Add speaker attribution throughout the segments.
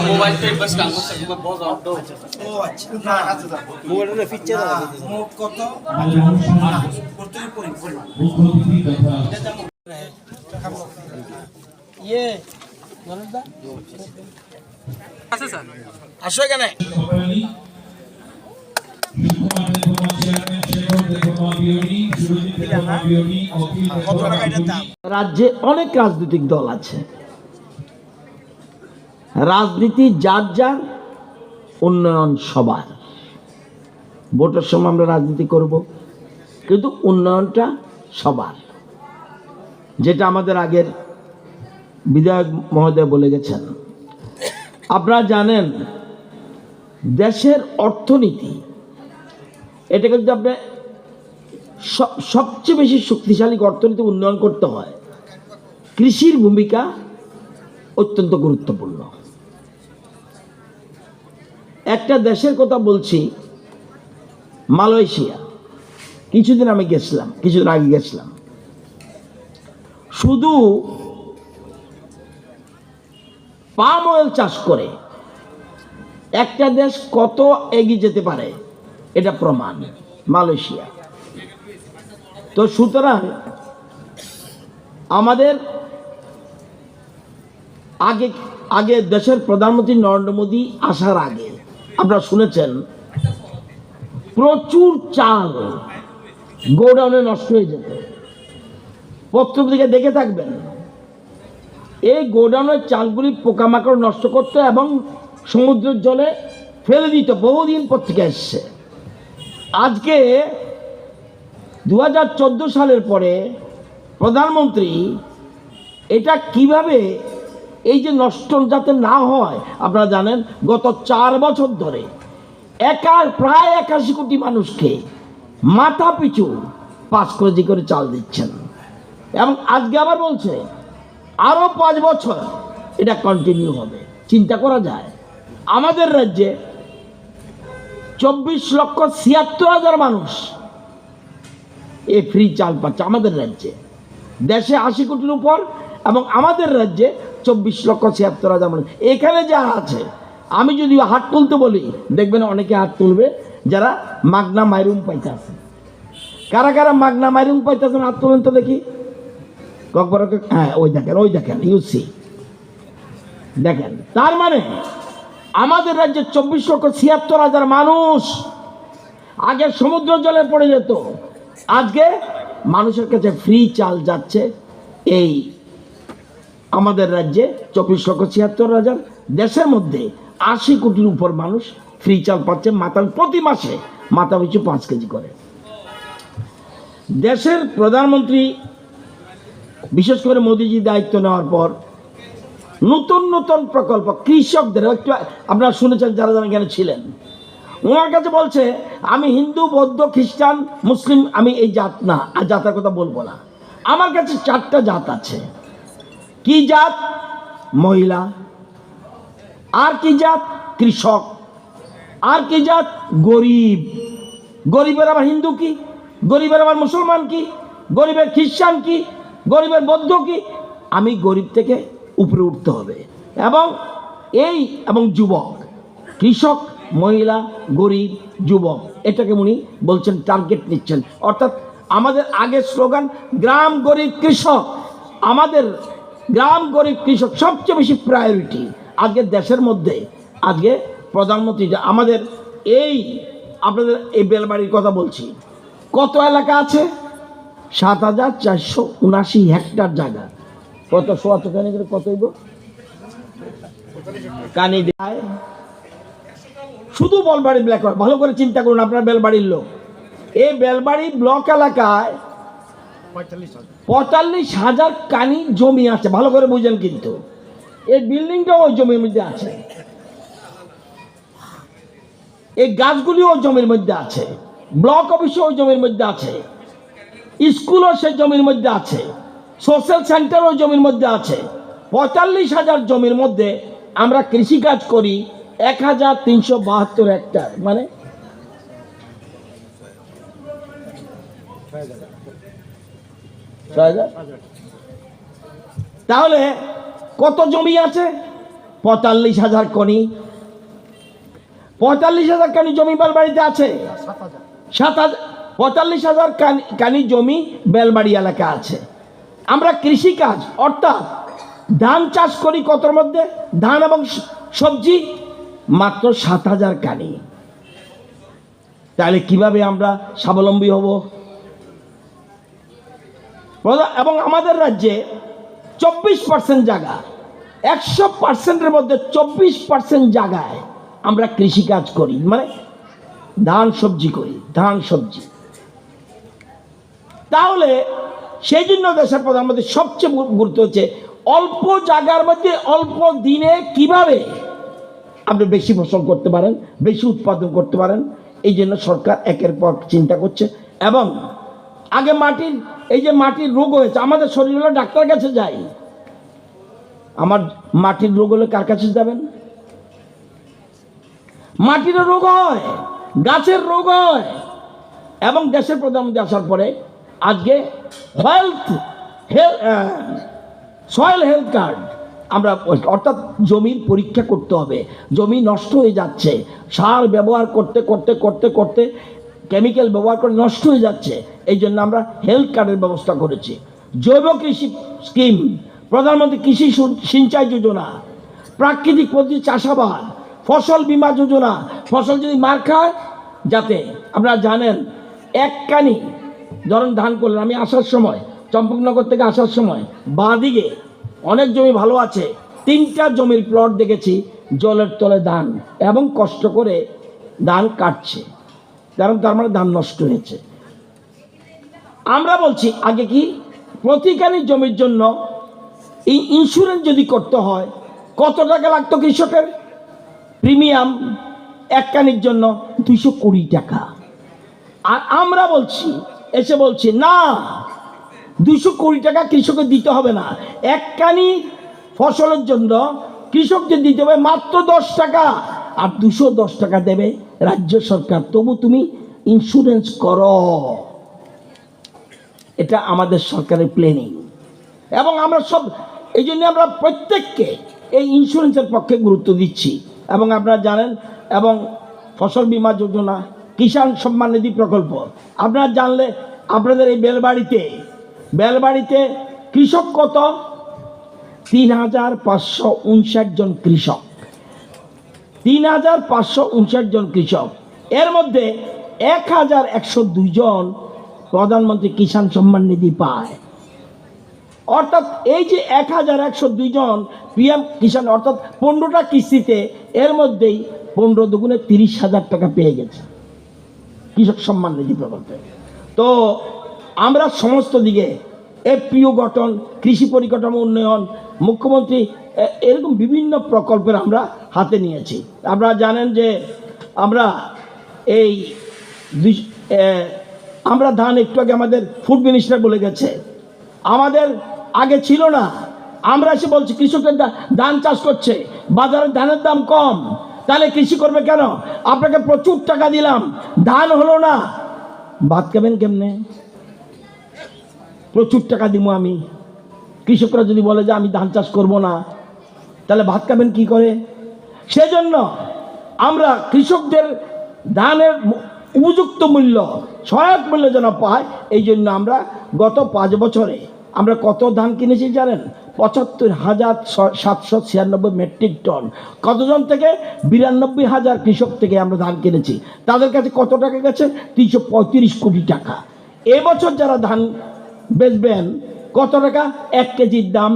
Speaker 1: Mobile पे बस काम कर सकते हैं बहुत आउट
Speaker 2: ও আচ্ছা না আচ্ছা
Speaker 3: মোবাইলের ফিচার
Speaker 2: মোট কত প্রত্যেক পরিমাণ ইয়ে নরদা
Speaker 1: আছে স্যার
Speaker 2: আসো এখানে কত টাকা এটার দাম
Speaker 4: রাজ্যে অনেক রাজনৈতিক দল আছে। রাজনীতি যার যার, উন্নয়ন সবার। ভোটের সময় আমরা রাজনীতি করব, কিন্তু উন্নয়নটা সবার। যেটা আমাদের আগের বিধায়ক মহোদয় বলে গেছেন। আপনারা জানেন দেশের অর্থনীতি, এটা কিন্তু আপনি সবচেয়ে বেশি শক্তিশালী অর্থনীতি উন্নয়ন করতে হয়, কৃষির ভূমিকা অত্যন্ত গুরুত্বপূর্ণ। একটা দেশের কথা বলছি, মালয়েশিয়া। কিছুদিন আগে গেছিলাম। শুধু পাম অয়েল চাষ করে একটা দেশ কত এগিয়ে যেতে পারে এটা প্রমাণ মালয়েশিয়া। তো সুতরাং আমাদের আগে দেশের প্রধানমন্ত্রী নরেন্দ্র মোদী আসার আগে আপনারা শুনেছেন প্রচুর চাল গোডাউনে নষ্ট হয়ে যেত। পত্রপত্রিকা দেখে থাকবেন, এই গোডাউনের চালগুলি পোকামাকড় নষ্ট করত এবং সমুদ্রের জলে ফেলে দিত। বহুদিন পত্রিকা এসছে। আজকে 2014 সালের পরে প্রধানমন্ত্রী এটা কিভাবে এই যে নষ্ট যাতে না হয়, আপনারা জানেন গত 4 বছর ধরে প্রায় 81 কোটি মানুষকে মাথা পিছু 5 কেজি করে চাল দিচ্ছেন। এবং আজকে আবার বলছে আরো 5 বছর এটা কন্টিনিউ হবে। চিন্তা করা যায় আমাদের রাজ্যে 24,76,000 মানুষ এই ফ্রি চাল পাচ্ছে আমাদের রাজ্যে। দেশে 80 কোটির উপর এবং আমাদের রাজ্যে 24,76,000 মানুষ। এখানে যা আছে, আমি যদি হাত তুলতে বলি দেখবেন অনেকে হাত তুলবে যারা মাগনা মাইরুম পাইতে আছে। কারা কারা মাগনা মাইরুম পাইতেছেন হাত তুলেন তো দেখি। হ্যাঁ, ওই দেখেন ইউসি দেখেন। তার মানে আমাদের রাজ্যে 24,76,000 মানুষ আগে সমুদ্র জলে পড়ে যেত, আজকে মানুষের কাছে ফ্রি চাল যাচ্ছে। এই আমাদের রাজ্যে 24,76,000, দেশের মধ্যে 80 কোটির উপর মানুষ ফ্রি চাল পাচ্ছে প্রতি মাসে মাথা পিছু 5 কেজি করে। দেশের প্রধানমন্ত্রী বিশেষ করে মোদিজি দায়িত্ব নেওয়ার পর নতুন নতুন প্রকল্প কৃষকদের, একটু আপনারা শুনেছেন যারা যারা এখানে ছিলেন, ওনার কাছে বলছে আমি হিন্দু, বৌদ্ধ, খ্রিস্টান, মুসলিম, আমি এই জাত না, আর জাতের কথা বলবো না। আমার কাছে 4টা জাত আছে। কি জাত? মহিলা। আর কি জাত? কৃষক। আর কি জাত? গরিব। গরিবের আবার হিন্দু কি, গরিবের আবার মুসলমান কি, গরিবের খ্রিস্টান কি, গরিবের বৌদ্ধ কি। আমি গরিব থেকে উপরে উঠতে হবে। এবং যুবক, কৃষক, মহিলা, গরিব, যুবক, এটাকে উনি বলছেন টার্গেট নিচ্ছেন। অর্থাৎ আমাদের আগের স্লোগান গ্রাম গরিব কৃষক, আমাদের গ্রাম গরিব কৃষক সবচেয়ে বেশি প্রায়োরিটি আজকে দেশের মধ্যে। আজকে প্রধানমন্ত্রী আমাদের আপনাদের এই বেলবাড়ির কথা বলছি, কত এলাকা আছে? 7,479 হেক্টর জায়গা। কত সোয়া চোখানি করে কত হইব? কানি দেয় শুধু বেলবাড়ি ব্লক। ভালো করে চিন্তা করুন, আপনার বেলবাড়ির লোক। এই বেলবাড়ি ব্লক এলাকায় 45,000 কানি জমি আছে। ভালো করে বুঝেন, কিন্তু এই বিল্ডিংটাও ওই জমির মধ্যে আছে, এই গাছগুলিও ওই জমির মধ্যে আছে, ব্লক অফিসও ওই জমির মধ্যে আছে, স্কুলও সেই জমির মধ্যে আছে, সোশ্যাল সেন্টার ওই জমির মধ্যে আছে। 45,000 জমির মধ্যে আমরা কৃষিকাজ করি 1,372 হেক্টর, মানে 6,000। তাহলে কত জমি আছে? 45,000 কনি। 45,000 কানি জমি বেলবাড়িতে আছে। 45,000 কানি জমি বেলবাড়ি এলাকা আছে। আমরা কৃষিকাজ অর্থাৎ ধান চাষ করি কতর মধ্যে? ধান এবং সবজি মাত্র 7,000 কানি। তাহলে কিভাবে আমরা স্বাবলম্বী হব? এবং আমাদের রাজ্যে 24% জায়গা, 100%-এর মধ্যে 24% জায়গায় আমরা কৃষিকাজ করি, মানে ধান সবজি করি, ধান সবজি। তাহলে সেই জন্য দেশের প্রধানমন্ত্রী সবচেয়ে গুরুত্ব হচ্ছে অল্প জায়গার মধ্যে অল্প দিনে কিভাবে আপনি বেশি ফসল করতে পারেন, বেশি উৎপাদন করতে পারেন। এই জন্য সরকার একের পর চিন্তা করছে। এবং আগে মাটির রোগ হয়েছে, আমাদের শরীর হলে ডাক্তার কাছে যাই। আমার মাটির রোগ হলে কার কাছে যাবেন? মাটির রোগ হয়, গাছের রোগ হয়। এবং দেশের প্রধানমন্ত্রী আসার পরে আজকে সয়েল হেলথ কার্ড আমরা, অর্থাৎ জমির পরীক্ষা করতে হবে। জমি নষ্ট হয়ে যাচ্ছে, সার ব্যবহার করতে করতে করতে করতে কেমিক্যাল ব্যবহার করে নষ্ট হয়ে যাচ্ছে। এই জন্য আমরা হেলথ কার্ডের ব্যবস্থা করেছি। জৈব কৃষি স্কিম, প্রধানমন্ত্রী কৃষি সিঞ্চাই যোজনা, প্রাকৃতিক পদ্ধতি চাষাবাদ, ফসল বীমা যোজনা। ফসল যদি মার খায়, যাতে আপনারা জানেন এক কানি ধরুন ধান করলেন, আমি আসার সময় চম্পকনগর থেকে আসার সময় বাঁ দিকে অনেক জমি ভালো আছে, 3টা জমির প্লট দেখেছি জলের তলে ধান, এবং কষ্ট করে ধান কাটছে, কারণ তার মানে ধান নষ্ট হয়েছে। আমরা বলছি আগে কি প্রতিখানি জমির জন্য এই ইন্স্যুরেন্স যদি করতে হয় কত টাকা লাগতো কৃষকের? প্রিমিয়াম এক কানির জন্য 220 টাকা। আর আমরা বলছি না, 220 টাকা কৃষকের দিতে হবে না। এক কানি ফসলের জন্য কৃষকদের দিতে হবে মাত্র 10 টাকা, আর 210 টাকা দেবে রাজ্য সরকার। তবু তুমি ইন্স্যুরেন্স করো। এটা আমাদের সরকারের প্ল্যানিং। এবং আমরা সব এই জন্য আমরা প্রত্যেককে এই ইন্স্যুরেন্সের পক্ষে গুরুত্ব দিচ্ছি। এবং আপনারা জানেন, এবং ফসল বীমা যোজনা, কিষাণ সম্মান নিধি প্রকল্প আপনারা জানলে, আপনাদের এই বেলবাড়িতে কৃষক কত? 3,559 জন কৃষক, 3,559 জন কৃষক। এর মধ্যে 1,102 জন প্রধানমন্ত্রী কিষাণ সম্মান নিধি পায়। অর্থাৎ এই যে 1,102 জন পিএম কিষাণ, অর্থাৎ 15টা কিস্তিতে এর মধ্যেই 15 দুগুণে 30,000 টাকা পেয়ে গেছে কৃষক সম্মান নিধি প্রকল্পে। তো আমরা সমস্ত দিকে এফপিও গঠন, কৃষি পরিকাঠামো উন্নয়ন, মুখ্যমন্ত্রী এরকম বিভিন্ন প্রকল্পের আমরা হাতে নিয়েছি। আপনারা জানেন যে আমরা ধান, একটু আগে আমাদের ফুড মিনিস্টার বলে গেছে, আমাদের আগে ছিল না। আমরা এসে বলছি কৃষকের ধান চাষ করছে, বাজারে ধানের দাম কম, তাহলে কৃষি করবে কেন? আপনাকে প্রচুর টাকা দিলাম, ধান হলো না, ভাত খাবেন কেমনে? প্রচুর টাকা দিব আমি, কৃষকরা যদি বলে যে আমি ধান চাষ করব না, তাহলে ভাত খাবেন কি করে? সেজন্য আমরা কৃষকদের ধানের উপযুক্ত মূল্য, সহায়ক মূল্য যেন পায়, এই জন্য আমরা গত 5 বছরে আমরা কত ধান কিনেছি জানেন? 75,796 মেট্রিক টন। কতজন থেকে? 92,000 কৃষক থেকে আমরা ধান কিনেছি। তাদের কাছে কত টাকা গেছে? 335 কোটি টাকা। এবছর যারা ধান বেচবেন কত টাকা? 1 কেজির দাম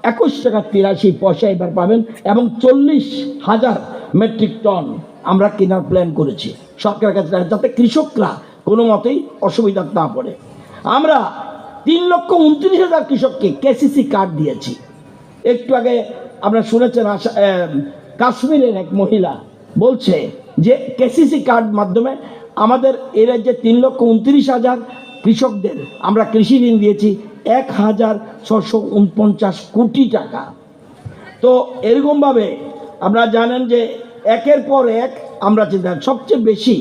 Speaker 4: 21 টাকা 83 পয়সা এবার পাবেন, এবং 40,000 মেট্রিক টন আমরা কেনার প্ল্যান করেছি সরকারের কাছে, যাতে কৃষকরা কোনো মতেই অসুবিধা না পড়ে। আমরা 3,29,000 কৃষককে কেসিসি কার্ড দিয়েছি। একটু আগে আপনারা শুনেছেন, কাশ্মীরের এক মহিলা বলছে যে কেসিসি কার্ড মাধ্যমে আমাদের এই রাজ্যে 3,29,000 কৃষকদের আমরা কৃষি ঋণ দিয়েছি 1,649 কোটি টাকা। তো এরকমভাবে আপনারা জানেন যে একের পর এক আমরা চিন্তা, সবচেয়ে বেশি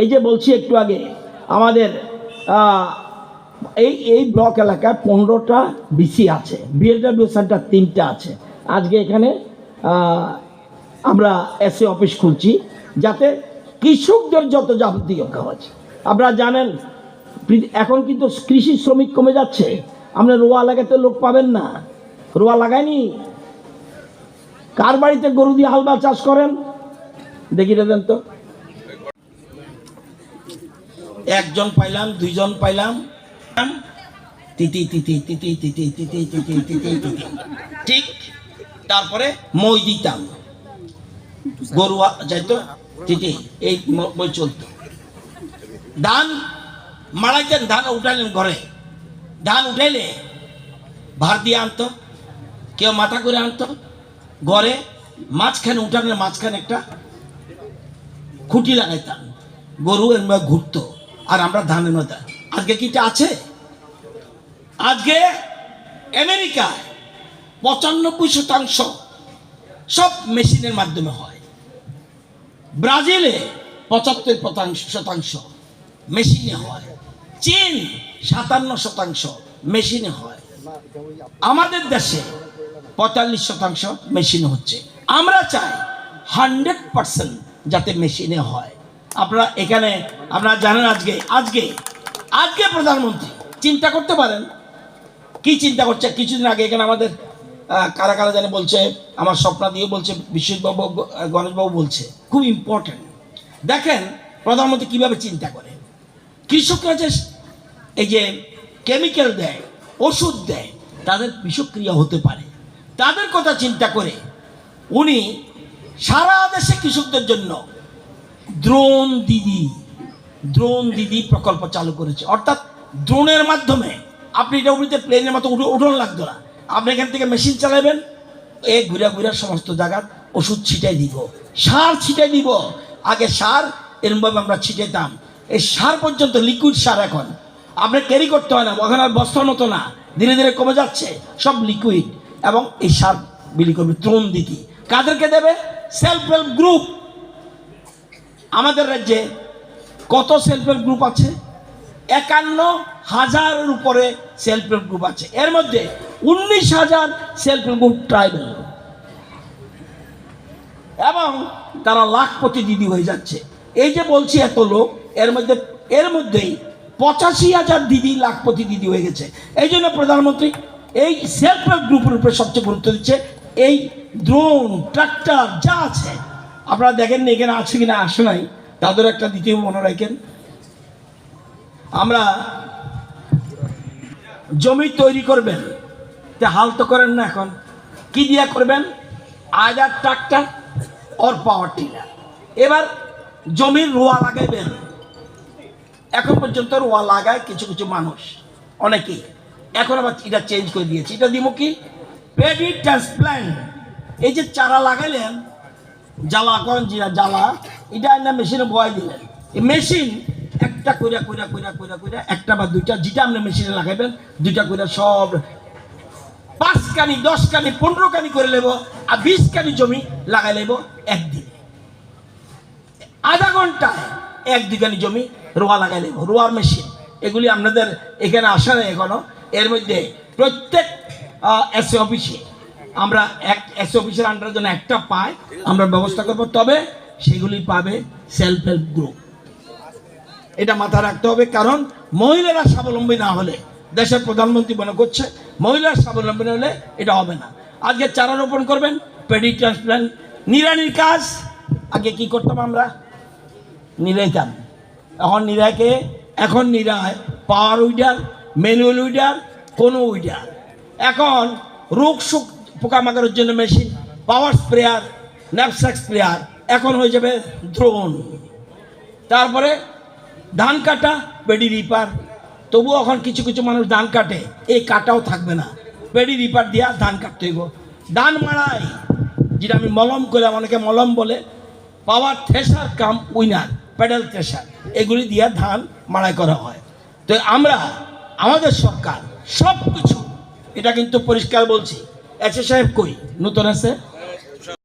Speaker 4: এই যে বলছি একটু আগে আমাদের এই ব্লক এলাকায় 15টা বিসি আছে, বিএলডব্লিউ সেন্টার 3টা আছে। আজকে এখানে আমরা এসএ অফিস খুলছি যাতে কৃষকদের যত যাবতীয় কাজ, আপনারা জানেন এখন কিন্তু কৃষি শ্রমিক কমে যাচ্ছে। আপনার রোয়া লাগাতে লোক পাবেন না, রোয়া লাগায়নি। কার বাড়িতে গরু দিয়ে হালবা চাষ করেন দেখি দেন তো, একজন পাইলাম, দুইজন পাইলাম, তিতি তিতি তিতি তিতি তিতি তিতি তিতি তিতি, ঠিক। তারপরে মই দিতাম, গরু যাইতো তিতি, এই মই চলতো। ধান মাড়াইতেন, ধান উঠাইলেন ঘরে, ধান উঠাইলে ভার দিয়ে আনতো, কেউ মাথা করে আনতো ঘরে। মাঝখানে উঠানের মাঝখানে একটা খুঁটি লাগাইতাম, গরু এর মধ্যে ঘুরতো আর আমরা ধানের মধ্যে। আজকে কিটা আছে? আজকে আমেরিকায় 95% সব মেশিনের মাধ্যমে হয়, ব্রাজিলে 75% মেশিনে হয়, চীন 57% মেশিনে হয়, আমাদের দেশে 45% মেশিনে হচ্ছে। আমরা চাই 100% যাতে মেশিনে হয়। আপনারা এখানে আপনারা জানেন আজকে প্রধানমন্ত্রী চিন্তা করতে পারেন কি চিন্তা করছে। কিছুদিন আগে এখানে আমাদের কারা কারা জানে বলছে, আমার স্বপ্না দিয়ে বলছে, বিশ্বজিৎবাবু, গণেশবাবু বলছে, খুব ইম্পর্টেন্ট। দেখেন প্রধানমন্ত্রী কিভাবে চিন্তা করে। কৃষকরা যে এই যে কেমিক্যাল দেয়, ওষুধ দেয়, তাদের বিষক্রিয়া হতে পারে, তাদের কথা চিন্তা করে উনি সারা দেশে কৃষকদের জন্য দ্রোণ দিদি প্রকল্প চালু করেছে। অর্থাৎ ড্রোনের মাধ্যমে আপনি এটা উড়িতে প্লেনের মতো উঠোন লাগতো না, আপনি এখান থেকে মেশিন চালাবেন, ঘুরা সমস্ত জায়গায় ওষুধ ছিটাই দিব, সার ছিটাই দিব। আগে সার এরমভাবে আমরা ছিটাইতাম, এই সার পর্যন্ত লিকুইড সার এখন আপনি ক্যারি করতে হয় না, ওখানে আর বস্তার মতো না, ধীরে ধীরে কমে যাচ্ছে, সব লিকুইড। এবং এই সার বিলি করবে দ্রোণ দিদি। কাদেরকে দেবে? Self help group. আমাদের রাজ্যে কত সেলফ হেল্প গ্রুপ আছে? 51,000-এর উপরে সেলফ হেল্প গ্রুপ আছে। এর মধ্যে 19,000 সেলফ হেল্প গ্রুপ ট্রাইবাল, এবং তারা লাখপতি দিদি হয়ে যাচ্ছে। এই যে বলছি এত লোক, এর মধ্যেই 85,000 দিদি লাখপতি দিদি হয়ে গেছে। এই জন্য প্রধানমন্ত্রী এই সেলফ হেল্প গ্রুপের উপরে সবচেয়ে গুরুত্ব দিচ্ছে। এই ড্রোন, ট্রাক্টর যা আছে, আপনারা দেখেননি এখানে আছে কিনা, আসে নাই, তাদের একটা দ্বিতীয় মনে রাখেন। আমরা জমি তৈরি করবেন, হাল তো করেন না, এখন কি দিয়া করবেন? Either tractor or power tiller. এবার জমির রোয়া লাগাইবেন, এখন পর্যন্ত রোয়া লাগায় কিছু মানুষ, অনেকেই। এখন আবার এটা চেঞ্জ করে দিয়েছে, এটা দিব কি পেডি ট্রান্সপ্ল্যান্ট। এই যে চারা লাগাইলেন, জ্বালা করেন জ্বালা, এটা না মেশিনে বয় দিলেন, এই মেশিন একটা কইরা একটা বা দুইটা, যেটা আপনি মেশিনে লাগাইবেন, দুইটা কইরা সব 5 কানি 10 কানি 15 কানি করে নেব, আর 20 কানি জমি লাগাই নেব একদিন। আধা ঘন্টায় 1-2 কানি জমি রোয়া লাগাই নেব, রোয়ার মেশিন। এগুলি আপনাদের এখানে আসে না এখনো। এর মধ্যে প্রত্যেক এসএ অফিসে আমরা এসএ অফিসের আন্ডারের জন্য একটা পাই, আমরা ব্যবস্থা করব। তবে সেগুলি পাবে সেলফ হেল্প গ্রুপ, এটা মাথায় রাখতে হবে। কারণ মহিলারা স্বাবলম্বী না হলে, দেশের প্রধানমন্ত্রী মনে করছে মহিলার স্বাবলম্বী না হলে এটা হবে না। আজকে চারা রোপণ করবেন, পেডি ট্রান্সপ্ল্যান্ট, নিড়ানির কাজ। আগে কি করতাম আমরা? নিড়াইতাম। এখন নিড়ায় পাওয়ার উইডার, ম্যানুয়াল উইডার, কোনো উইডার। এখন রোগ পোকামাকড়ের জন্য মেশিন, পাওয়ার স্প্রেয়ার, ন্যাপস্যাক স্প্রেয়ার, এখন হয়ে যাবে দ্রোণ। তারপরে ধান কাটা, পেডি রিপার। তবুও এখন কিছু মানুষ ধান কাটে, এই কাটাও থাকবে না, পেডি রিপার দিয়া ধান কাটতে হইব। ধান মাড়াই, যেটা আমি মলম করলাম, অনেকে মলম বলে, পাওয়ার থ্রেশার কাম উইনার, প্যাডেল থ্রেশার, এগুলি দিয়ে ধান মাড়াই করা হয়। তো আমরা, আমাদের সরকার সব কিছু, এটা কিন্তু পরিষ্কার বলছি। এসএ সাহেব কই? নতুন আছে।